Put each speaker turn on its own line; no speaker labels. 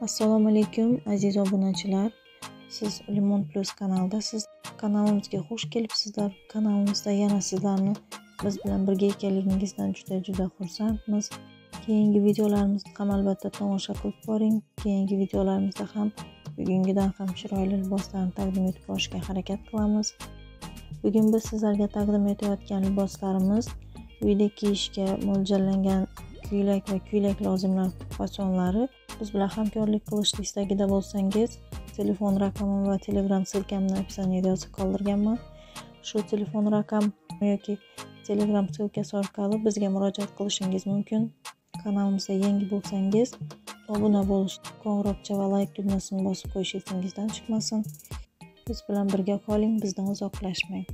Assalomu alaykum aziz obunachilar. Siz Limon Plus kanaldasiz. Kanalimizga xush kelibsizlar. Kanalimizda yana sizlarni biz bilan birga ekanligingizdan juda xursandmiz. Keyingi videolarimizni ham albatta tomosha qilib boring. Keyingi videolarimizda ham bugungidan ham chiroyli liboslarni taqdim etib borishga harakat qilamiz. Bugun biz sizlarga taqdim etayotgan liboslarimiz uyda kiyishga mo'ljallangan ko'ylak va ko'ylak-lozimlar fasonlari. Biz bilan hamkorlik qilishni istagida bo'lsangiz, telefon raqamim va Telegram silkamni opsioniyada yozib qoldirganman. Shu telefon raqam yoki Telegram silkasi orqali bizga murojaat qilishingiz mumkin. Kanalimizga yangi bo'lsangiz, obuna bo'lish, qo'ng'iroqcha va like tugmasini bosib qo'yish esingizdan chiqmasin. Biz bilan birga qoling, bizdan uzoqlashmang.